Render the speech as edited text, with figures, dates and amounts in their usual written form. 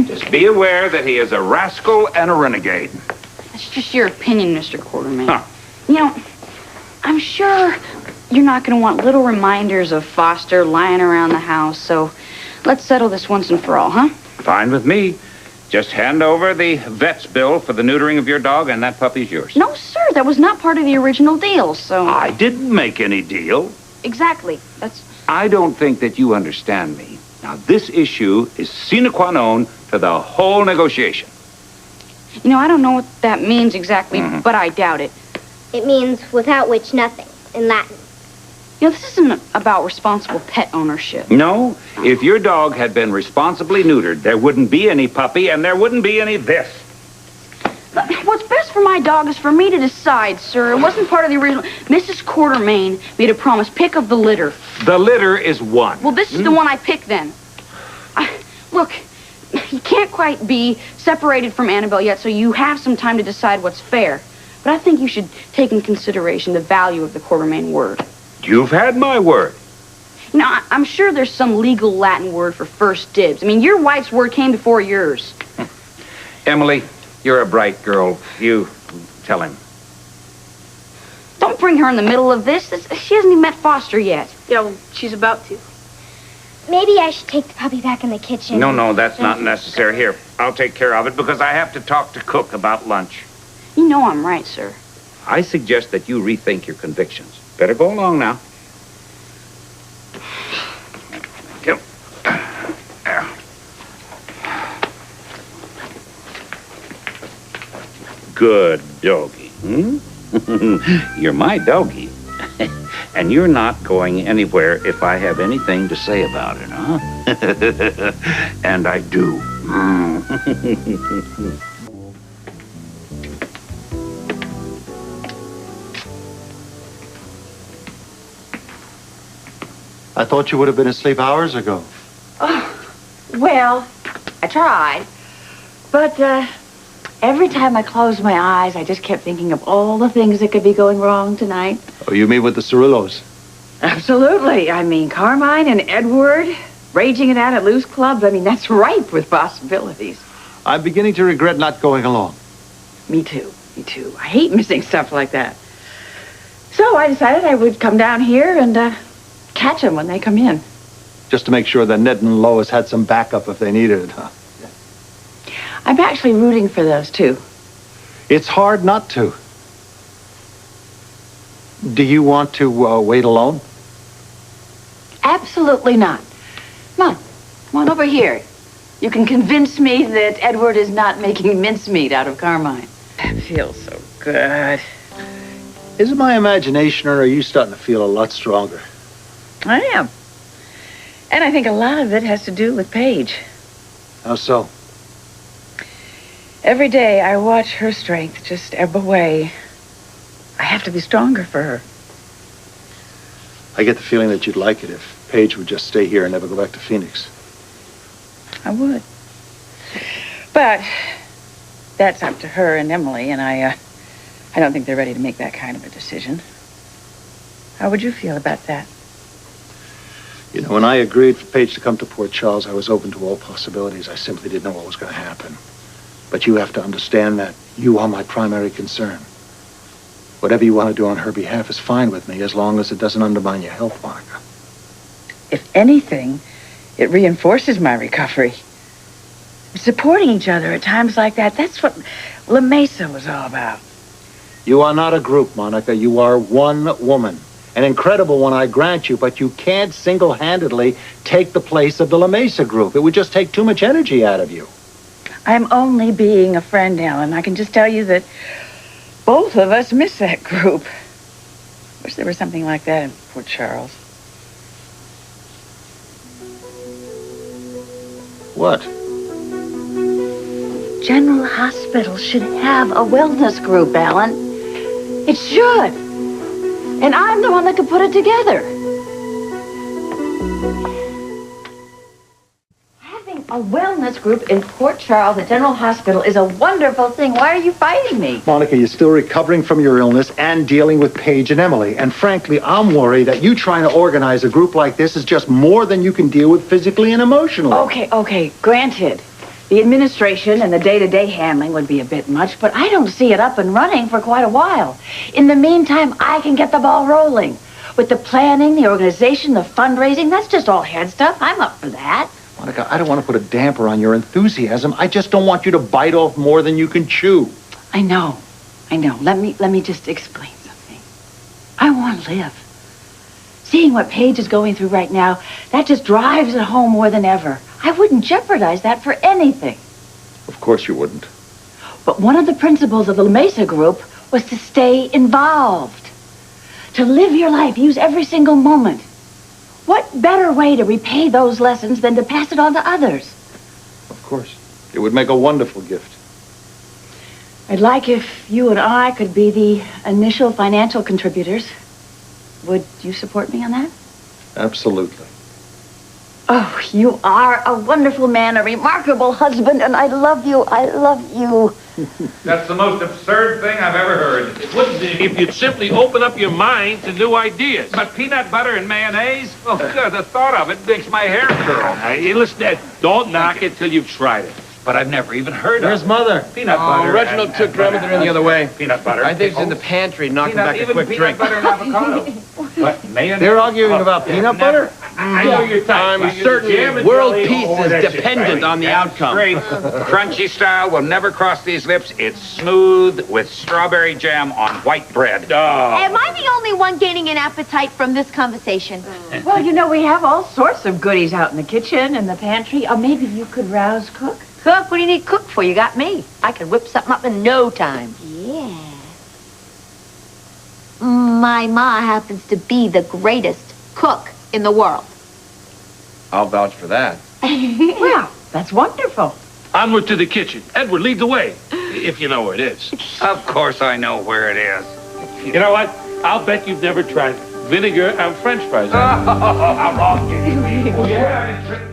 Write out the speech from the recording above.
Just be aware that he is a rascal and a renegade. That's just your opinion, Mr. Quartermain. Huh. You know, I'm sure you're not going to want little reminders of Foster lying around the house, so let's settle this once and for all, huh? Fine with me. Just hand over the vet's bill for the neutering of your dog, and that puppy's yours. No, sir, that was not part of the original deal, so... I didn't make any deal. Exactly. I don't think that you understand me. Now, this issue is sine qua non to the whole negotiation. You know, I don't know what that means exactly, but I doubt it. It means without which nothing, in Latin. You know, this isn't about responsible pet ownership. No, if your dog had been responsibly neutered, there wouldn't be any puppy, and there wouldn't be any this. What's best for my dog is for me to decide, sir. It wasn't part of the original... Mrs. Quartermain made a promise. Pick of the litter. The litter is one. Well, this is the one I picked then. Look, you can't quite be separated from Annabelle yet, so you have some time to decide what's fair. But I think you should take in consideration the value of the Quartermain word. You've had my word. You know, I'm sure there's some legal Latin word for first dibs. I mean, your wife's word came before yours. Emily, you're a bright girl. You tell him. Don't bring her in the middle of this. She hasn't even met Foster yet. Yeah, well, she's about to. Maybe I should take the puppy back in the kitchen. No, that's not necessary. Here, I'll take care of it because I have to talk to Cook about lunch. You know I'm right, sir. I suggest that you rethink your convictions. Better go along now. Thank you. There. Good doggy. You're my doggy. And you're not going anywhere if I have anything to say about it, huh? And I do. I thought you would have been asleep hours ago. Oh, well, I tried. But every time I closed my eyes, I just kept thinking of all the things that could be going wrong tonight. Oh, you mean with the Cirillos? Absolutely. I mean, Carmine and Edward raging it out at loose clubs. I mean, that's ripe with possibilities. I'm beginning to regret not going along. Me too. Me too. I hate missing stuff like that. So I decided I would come down here and catch them when they come in. Just to make sure that Ned and Lois had some backup if they needed it, huh? I'm actually rooting for those two. It's hard not to. Do you want to wait alone? Absolutely not. Come on over here. You can convince me that Edward is not making mincemeat out of Carmine. That feels so good. Is it my imagination, or are you starting to feel a lot stronger? I am. And I think a lot of it has to do with Paige. How so? Every day I watch her strength just ebb away. I have to be stronger for her. I get the feeling that you'd like it if Paige would just stay here and never go back to Phoenix. I would. But that's up to her and Emily, and I don't think they're ready to make that kind of a decision. How would you feel about that? You know, when I agreed for Paige to come to Port Charles, I was open to all possibilities. I simply didn't know what was going to happen. But you have to understand that you are my primary concern. Whatever you want to do on her behalf is fine with me, as long as it doesn't undermine your health, Monica. If anything, it reinforces my recovery. Supporting each other at times like that, that's what La Mesa was all about. You are not a group, Monica. You are one woman. An incredible one, I grant you, but you can't single-handedly take the place of the La Mesa group. It would just take too much energy out of you. I'm only being a friend, Alan. I can just tell you that both of us miss that group. Wish there was something like that in Port Charles. What? General Hospital should have a wellness group, Alan. It should. And I'm the one that could put it together. Having a wellness group in Port Charles at General Hospital is a wonderful thing. Why are you fighting me? Monica, you're still recovering from your illness and dealing with Paige and Emily. And frankly, I'm worried that you trying to organize a group like this is just more than you can deal with physically and emotionally. Okay, granted. The administration and the day-to-day handling would be a bit much, but I don't see it up and running for quite a while. In the meantime, I can get the ball rolling. With the planning, the organization, the fundraising, that's just all head stuff. I'm up for that. Monica, I don't want to put a damper on your enthusiasm. I just don't want you to bite off more than you can chew. I know. Let me just explain something. I want to live. Seeing what Paige is going through right now, that just drives it home more than ever. I wouldn't jeopardize that for anything. Of course you wouldn't. But one of the principles of the La Mesa group was to stay involved. To live your life, use every single moment. What better way to repay those lessons than to pass it on to others? Of course. It would make a wonderful gift. I'd like if you and I could be the initial financial contributors. Would you support me on that? Absolutely. Oh, you are a wonderful man, a remarkable husband, and I love you. I love you. That's the most absurd thing I've ever heard. It wouldn't be if you'd simply open up your mind to new ideas. But peanut butter and mayonnaise? Oh, God, the thought of it makes my hair curl. Hey, listen, Ed, don't knock it till you've tried it. But I've never even heard of it. Where's Mother? Peanut butter. Reginald took Grandmother in the other way. Peanut butter. I think she's in the pantry knocking back a quick drink. Peanut butter and avocado. What, mayonnaise? They're arguing about peanut butter? I know you're tight. I'm certain world peace is dependent on the outcome. Great. Crunchy style will never cross these lips. It's smooth with strawberry jam on white bread. Oh. Am I the only one gaining an appetite from this conversation? Well, you know, we have all sorts of goodies out in the kitchen and the pantry. Or maybe you could rouse cook. Cook? What do you need cook for? You got me. I can whip something up in no time. Yeah. My ma happens to be the greatest cook in the world. I'll vouch for that. Well, that's wonderful. Onward to the kitchen. Edward, lead the way, if you know where it is. Of course I know where it is. You know what? I'll bet you've never tried vinegar and French fries. How wrong can you be? Yeah.